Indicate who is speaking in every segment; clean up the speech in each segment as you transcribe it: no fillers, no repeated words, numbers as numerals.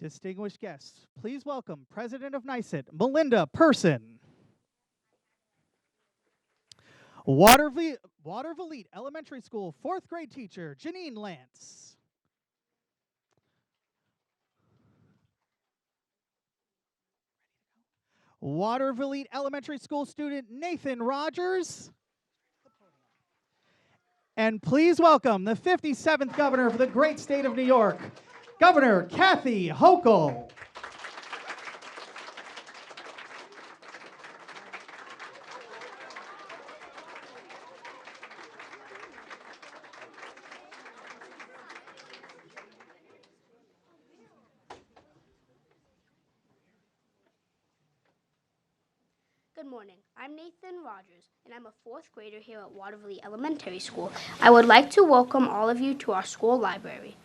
Speaker 1: Distinguished guests, please welcome President of NYSET, Melinda Person. Watervliet Elementary School 4th grade teacher, Janine Lance. Watervliet Elementary School student, Nathan Rogers. And please welcome the 57th governor of the great state of New York, Governor Kathy Hochul.
Speaker 2: Good morning. I'm Nathan Rogers, and I'm a 4th grader here at Watervliet Elementary School. I would like to welcome all of you to our school library.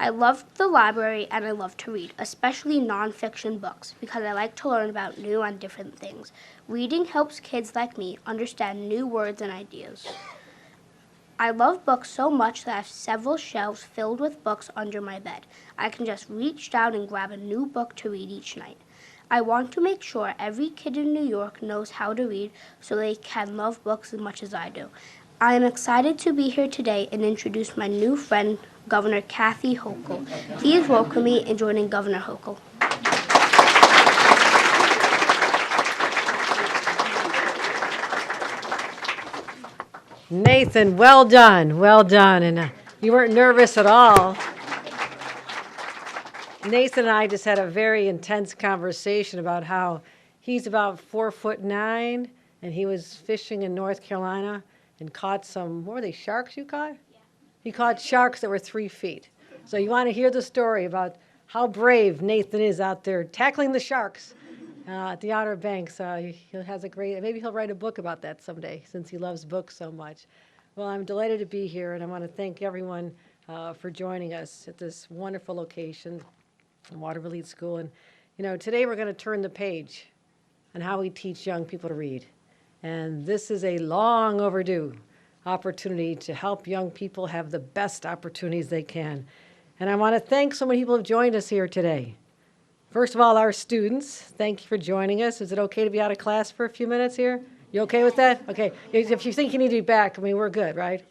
Speaker 2: I love the library and I love to read, especially nonfiction books, because I like to learn about new and different things. Reading helps kids like me understand new words and ideas. I love books so much that I have several shelves filled with books under my bed. I can just reach down and grab a new book to read each night. I want to make sure every kid in New York knows how to read so they can love books as much as I do. I am excited to be here today and introduce my new friend, Governor Kathy Hochul. Please welcome me in joining Governor Hochul.
Speaker 3: Nathan, well done, and you weren't nervous at all. Nathan and I just had a very intense conversation about how he's about 4'9", and he was fishing in North Carolina and caught some, what were they, sharks you caught? Yeah. He caught sharks that were 3 feet. So you want to hear the story about how brave Nathan is out there tackling the sharks at the Outer Banks. He has a great, maybe he'll write a book about that someday since he loves books so much. Well, I'm delighted to be here, and I want to thank everyone for joining us at this wonderful location, Watervliet School. And, you know, today we're going to turn the page on how we teach young people to read. And this is a long overdue opportunity to help young people have the best opportunities they can. And I want to thank so many people who have joined us here today. First of all, our students, thank you for joining us. Is it okay to be out of class for a few minutes here? You okay with that? Okay. If you think you need to be back, I mean, we're good, right?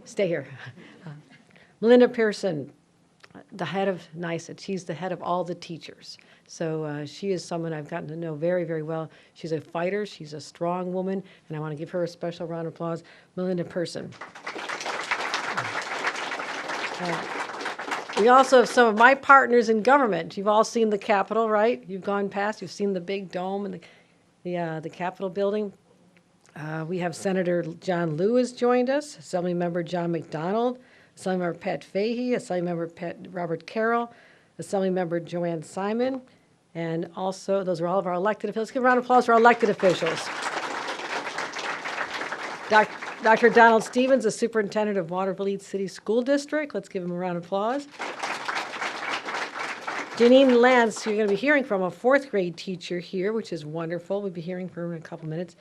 Speaker 3: Stay here. Melinda Pearson, the head of NYSET. She's the head of all the teachers. So she is someone I've gotten to know very, very well. She's a fighter. She's a strong woman. And I want to give her a special round of applause. Melinda Pearson. We also have some of my partners in government. You've all seen the Capitol, right? You've gone past. You've seen the big dome and the Capitol building. We have Senator John Liu has joined us, Assembly Member John McDonald, Assembly Member Pat Fahey, Assembly Member Robert Carroll, Assembly Member Joanne Simon, and also those are all of our elected officials. Let's give a round of applause for our elected officials. Dr. Donald Stevens, the Superintendent of Watervliet City School District. Let's give him a round of applause. Janine Lance, who you're going to be hearing from, a 4th grade teacher here, which is wonderful. We'll be hearing from her in a couple minutes.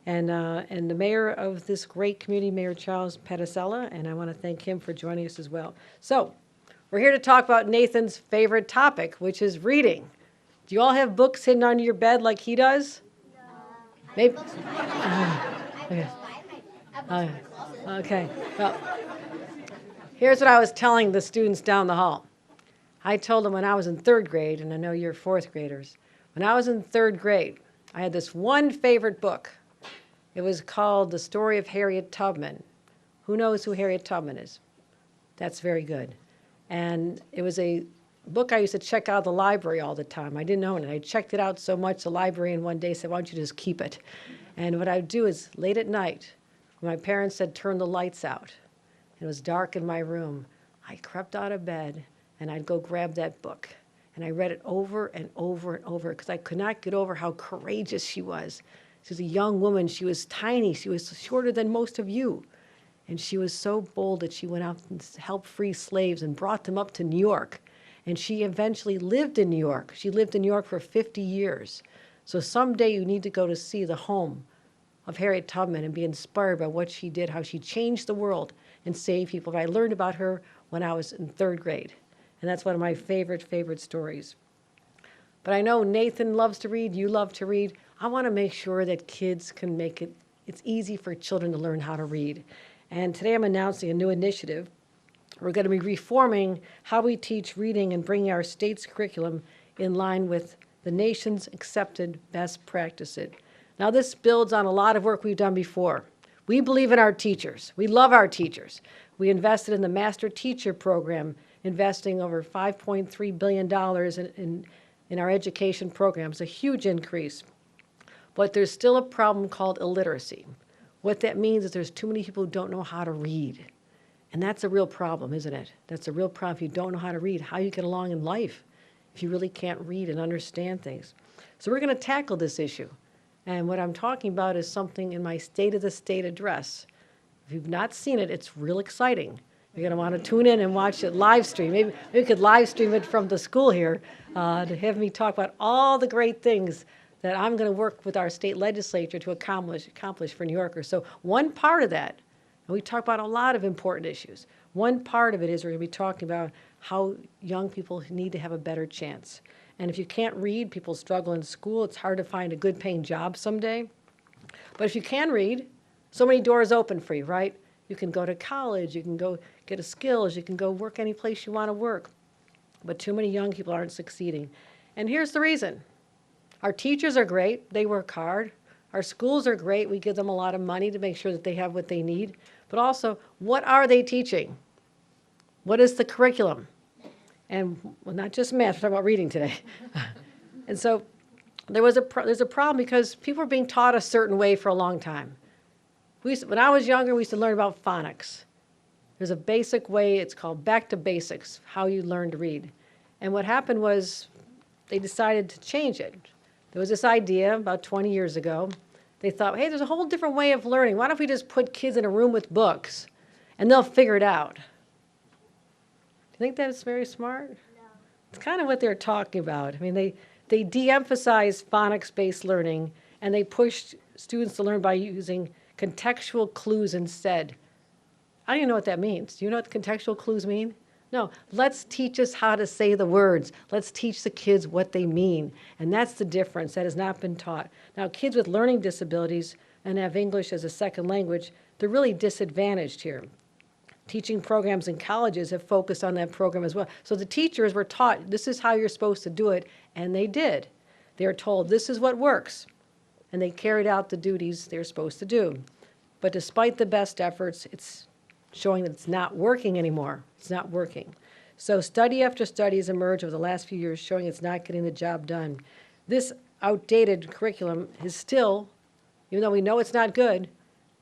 Speaker 3: And the mayor of this great community, Mayor Charles Pedicella, and I want to thank him for joining us as well. So we're here to talk about Nathan's favorite topic, which is reading. Do you all have books hidden under your bed like he does? No. Maybe. Okay. Okay. Well, here's what I was telling the students down the hall. I told them when I was in 3rd grade, and I know you're 4th graders, when I was in 3rd grade, I had this one favorite book. It was called The Story of Harriet Tubman. Who knows who Harriet Tubman is? That's very good. And it was a book I used to check out of the library all the time. I didn't own it. I checked it out so much, the librarian one day said, why don't you just keep it? And what I would do is, late at night, when my parents said, turn the lights out, it was dark in my room, I crept out of bed, and I'd go grab that book. And I read it over and over and over, because I could not get over how courageous she was. She was a young woman. She was tiny. She was shorter than most of you. And she was so bold that she went out and helped free slaves and brought them up to New York. And she eventually lived in New York. She lived in New York for 50 years. So someday you need to go to see the home of Harriet Tubman and be inspired by what she did, how she changed the world and saved people. But I learned about her when I was in 3rd grade. and that's one of my favorite stories. But I know Nathan loves to read, you love to read. I want to make sure that kids can it's easy for children to learn how to read. And today I'm announcing a new initiative. We're going to be reforming how we teach reading and bringing our state's curriculum in line with the nation's accepted best practices. Now, this builds on a lot of work we've done before. We believe in our teachers. We love our teachers. We invested in the Master Teacher Program, investing over $5.3 billion in our education programs, a huge increase. But there's still a problem called illiteracy. What that means is there's too many people who don't know how to read. And that's a real problem, isn't it? That's a real problem. If you don't know how to read, how you get along in life if you really can't read and understand things. So we're going to tackle this issue. And what I'm talking about is something in my State of the State address. If you've not seen it, it's real exciting. You're going to want to tune in and watch it live stream. Maybe we could live stream it from the school here to have me talk about all the great things that I'm going to work with our state legislature to accomplish for New Yorkers. So one part of that, and we talk about a lot of important issues, one part of it is we're going to be talking about how young people need to have a better chance. And if you can't read, people struggle in school. It's hard to find a good paying job someday. But if you can read, so many doors open for you, right? You can go to college, you can go get a skills, you can go work any place you want to work. But too many young people aren't succeeding. And here's the reason. Our teachers are great, they work hard. Our schools are great, we give them a lot of money to make sure that they have what they need. But also, what are they teaching? What is the curriculum? And well, not just math, we're talking about reading today. And so there's a problem because people are being taught a certain way for a long time. When I was younger, we used to learn about phonics. There's a basic way, it's called back to basics, how you learn to read. And what happened was they decided to change it. There was this idea about 20 years ago. They thought, hey, there's a whole different way of learning. Why don't we just put kids in a room with books and they'll figure it out? Do you think that's very smart? No. It's kind of what they're talking about. I mean, they de-emphasize phonics-based learning and they pushed students to learn by using contextual clues instead. I don't even know what that means. Do you know what contextual clues mean? No, let's teach us how to say the words. Let's teach the kids what they mean. And that's the difference that has not been taught. Now, kids with learning disabilities and have English as a second language, they're really disadvantaged here. Teaching programs in colleges have focused on that program as well. So the teachers were taught, this is how you're supposed to do it, and they did. They were told, this is what works. And they carried out the duties they're supposed to do. But despite the best efforts, it's showing that it's not working anymore. It's not working. So study after study has emerged over the last few years showing it's not getting the job done. This outdated curriculum is still, even though we know it's not good,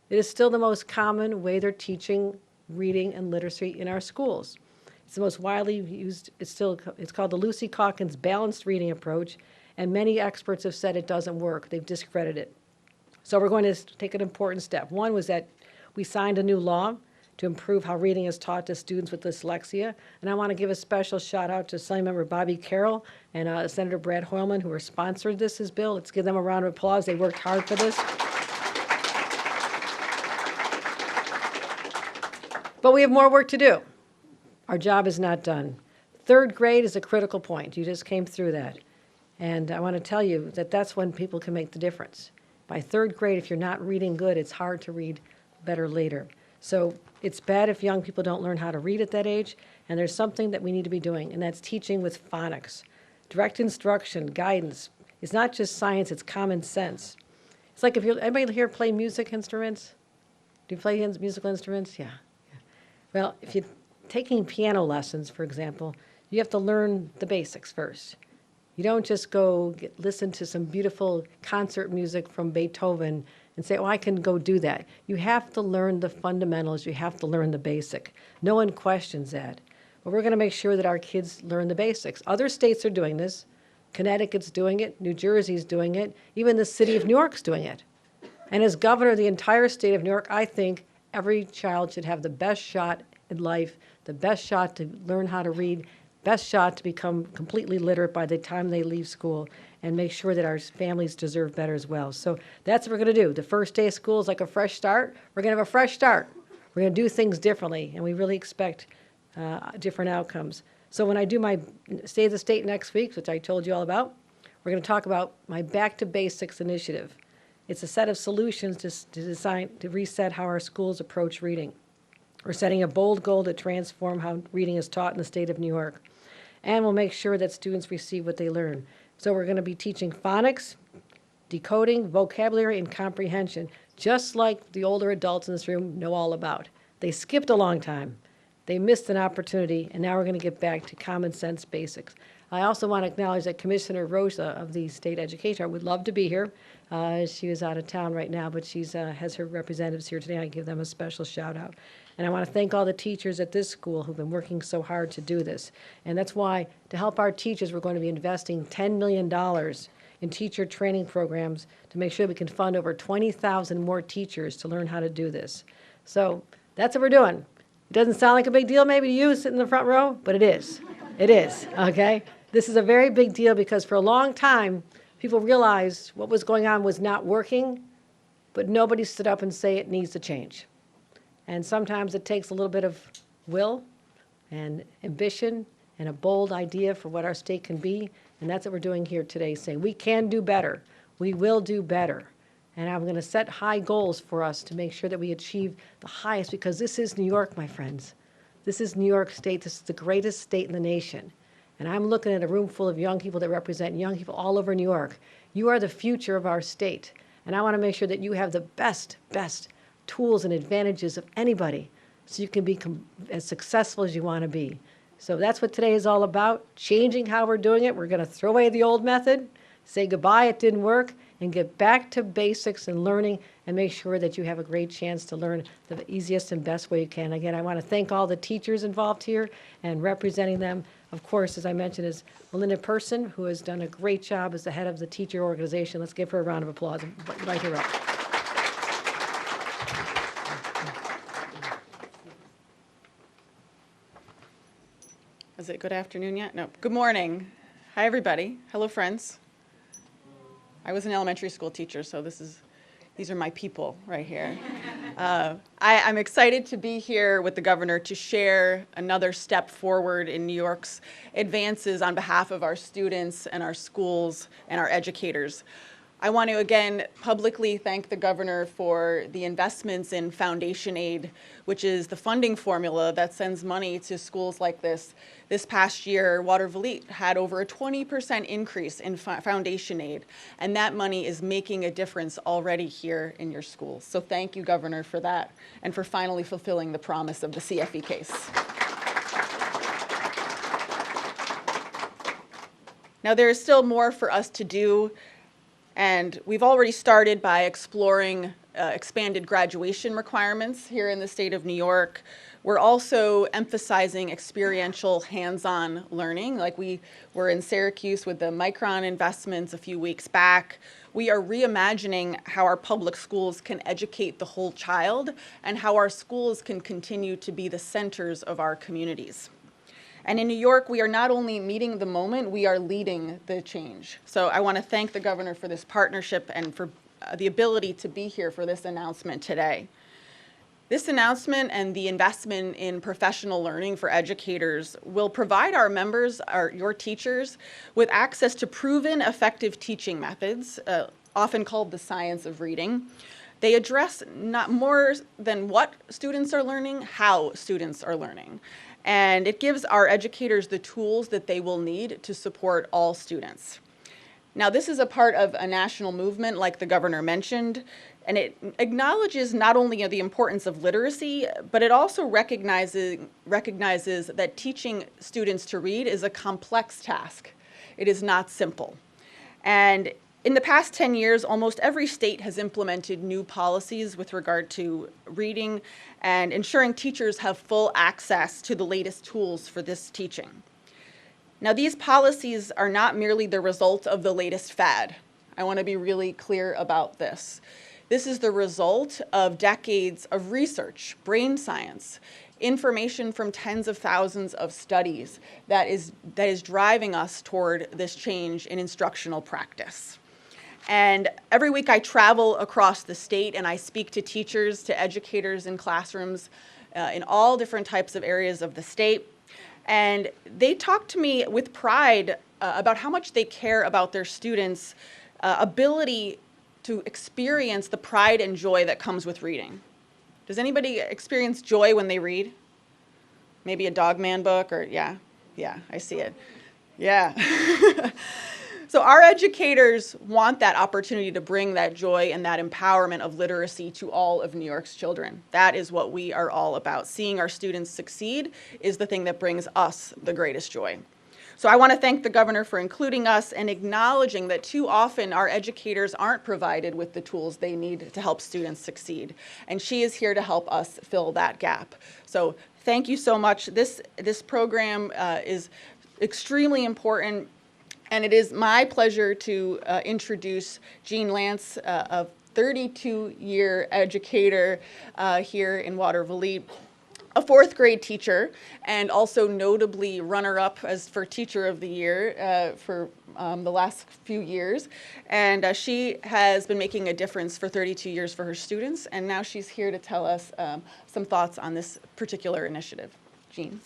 Speaker 3: it is still the most common way they're teaching reading and literacy in our schools. It's the most widely used, it's called the Lucy Calkins balanced reading approach, and many experts have said it doesn't work. They've discredited it. So we're going to take an important step. One was that we signed a new law to improve how reading is taught to students with dyslexia. And I want to give a special shout out to Assembly Member Bobby Carroll and Senator Brad Hoylman, who are sponsored this bill. Let's give them a round of applause. They worked hard for this. But we have more work to do. Our job is not done. Third grade is a critical point. You just came through that. And I want to tell you that that's when people can make the difference. By third grade, if you're not reading good, it's hard to read better later. So it's bad if young people don't learn how to read at that age, and there's something that we need to be doing, and that's teaching with phonics. Direct instruction, guidance. It's not just science, it's common sense. It's like if anybody here play music instruments? Do you play musical instruments? Yeah. Well, if you're taking piano lessons, for example, you have to learn the basics first. You don't just go listen to some beautiful concert music from Beethoven and say, oh, I can go do that. You have to learn the fundamentals. You have to learn the basic. No one questions that. But we're going to make sure that our kids learn the basics. Other states are doing this. Connecticut's doing it. New Jersey's doing it. Even the city of New York's doing it. And as governor of the entire state of New York, I think every child should have the best shot in life, the best shot to learn how to read, best shot to become completely literate by the time they leave school, and make sure that our families deserve better as well. So that's what we're going to do. The first day of school is like a fresh start. We're going to have a fresh start. We're going to do things differently, and we really expect different outcomes. So when I do my State of the State next week, which I told you all about, we're going to talk about my Back to Basics initiative. It's a set of solutions to reset how our schools approach reading. We're setting a bold goal to transform how reading is taught in the state of New York. And we'll make sure that students receive what they learn. So we're going to be teaching phonics, decoding, vocabulary, and comprehension, just like the older adults in this room know all about. They skipped a long time. They missed an opportunity, and now we're going to get back to common sense basics. I also want to acknowledge that Commissioner Rosa of the State Education would love to be here. She is out of town right now, but she has her representatives here today. I give them a special shout out. And I want to thank all the teachers at this school who've been working so hard to do this. And that's why, to help our teachers, we're going to be investing $10 million in teacher training programs to make sure we can fund over 20,000 more teachers to learn how to do this. So that's what we're doing. It doesn't sound like a big deal maybe to you sitting in the front row, but it is. It is, okay? This is a very big deal because for a long time, people realized what was going on was not working, but nobody stood up and say it needs to change. And sometimes it takes a little bit of will and ambition and a bold idea for what our state can be. And that's what we're doing here today, saying we can do better. We will do better. And I'm going to set high goals for us to make sure that we achieve the highest, because this is New York, my friends. This is New York State. This is the greatest state in the nation. And I'm looking at a room full of young people that represent young people all over New York. You are the future of our state. And I want to make sure that you have the best tools and advantages of anybody so you can be as successful as you want to be. So that's what today is all about, changing how we're doing it. We're going to throw away the old method, say goodbye, it didn't work, and get back to basics and learning and make sure that you have a great chance to learn the easiest and best way you can. Again, I want to thank all the teachers involved here and representing them. Of course, as I mentioned, is Melinda Person, who has done a great job as the head of the teacher organization. Let's give her a round of applause. Right here up.
Speaker 4: Is it good afternoon yet? No. Good morning. Hi, everybody. Hello, friends. I was an elementary school teacher, so these are my people right here. I'm excited to be here with the governor to share another step forward in New York's advances on behalf of our students and our schools and our educators. I want to again publicly thank the governor for the investments in foundation aid, which is the funding formula that sends money to schools like this. This past year, Watervliet had over a 20% increase in foundation aid, and that money is making a difference already here in your schools. So thank you, Governor, for that, and for finally fulfilling the promise of the CFE case. Now, there is still more for us to do. And we've already started by exploring expanded graduation requirements here in the state of New York. We're also emphasizing experiential hands-on learning, like we were in Syracuse with the Micron investments a few weeks back. We are reimagining how our public schools can educate the whole child and how our schools can continue to be the centers of our communities. And in New York, we are not only meeting the moment, we are leading the change. So I want to thank the governor for this partnership and for the ability to be here for this announcement today. This announcement and the investment in professional learning for educators will provide our members, your teachers, with access to proven effective teaching methods, often called the science of reading. They address not more than what students are learning, how students are learning. And it gives our educators the tools that they will need to support all students. Now, this is a part of a national movement, like the governor mentioned, and it acknowledges not only the importance of literacy, but it also recognizes that teaching students to read is a complex task. It is not simple. And in the past 10 years, almost every state has implemented new policies with regard to reading and ensuring teachers have full access to the latest tools for this teaching. Now, these policies are not merely the result of the latest fad. I want to be really clear about this. This is the result of decades of research, brain science, information from tens of thousands of studies that is driving us toward this change in instructional practice. And every week I travel across the state and I speak to teachers, to educators in classrooms in all different types of areas of the state. And they talk to me with pride about how much they care about their students' ability to experience the pride and joy that comes with reading. Does anybody experience joy when they read? Maybe a Dog Man book or, yeah, I see it. Yeah. So our educators want that opportunity to bring that joy and that empowerment of literacy to all of New York's children. That is what we are all about. Seeing our students succeed is the thing that brings us the greatest joy. So I want to thank the governor for including us and acknowledging that too often our educators aren't provided with the tools they need to help students succeed. And she is here to help us fill that gap. So thank you so much. This program is extremely important. And it is my pleasure to introduce Jean Lance, a 32-year educator here in Watervliet, a fourth grade teacher, and also notably runner-up as for Teacher of the Year for the last few years. And she has been making a difference for 32 years for her students, and now she's here to tell us some thoughts on this particular initiative. Jean.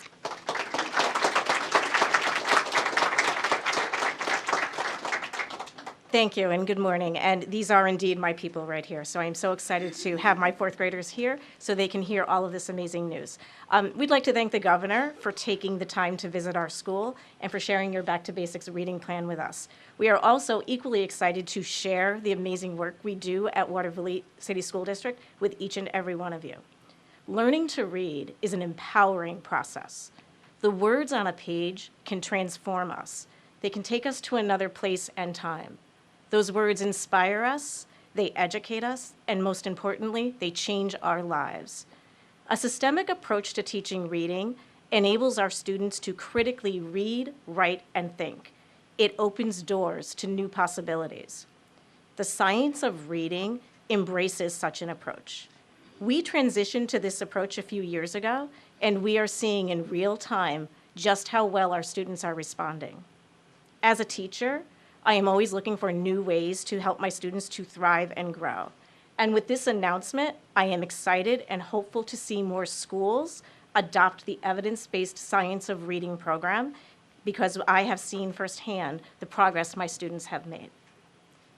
Speaker 5: Thank you and good morning. And these are indeed my people right here. So I'm so excited to have my fourth graders here so they can hear all of this amazing news. We'd like to thank the governor for taking the time to visit our school and for sharing your Back to Basics reading plan with us. We are also equally excited to share the amazing work we do at Watervliet City School District with each and every one of you. Learning to read is an empowering process. The words on a page can transform us. They can take us to another place and time. Those words inspire us, they educate us, and most importantly, they change our lives. A systemic approach to teaching reading enables our students to critically read, write, and think. It opens doors to new possibilities. The science of reading embraces such an approach. We transitioned to this approach a few years ago, and we are seeing in real time just how well our students are responding. As a teacher, I am always looking for new ways to help my students to thrive and grow. And with this announcement, I am excited and hopeful to see more schools adopt the evidence-based science of reading program because I have seen firsthand the progress my students have made.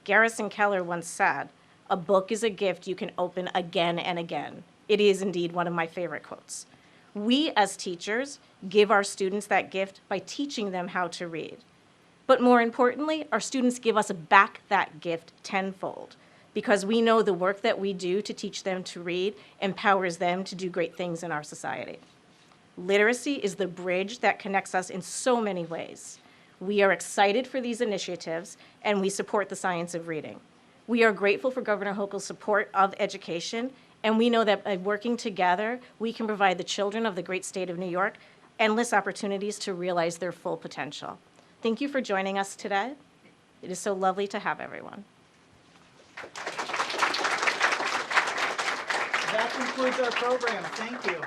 Speaker 5: Garrison Keller once said, "A book is a gift you can open again and again." It is indeed one of my favorite quotes. We as teachers give our students that gift by teaching them how to read. But more importantly, our students give us back that gift tenfold because we know the work that we do to teach them to read empowers them to do great things in our society. Literacy is the bridge that connects us in so many ways. We are excited for these initiatives and we support the science of reading. We are grateful for Governor Hochul's support of education, and we know that by working together, we can provide the children of the great state of New York endless opportunities to realize their full potential. Thank you for joining us today. It is so lovely to have everyone.
Speaker 1: That concludes our program. Thank you.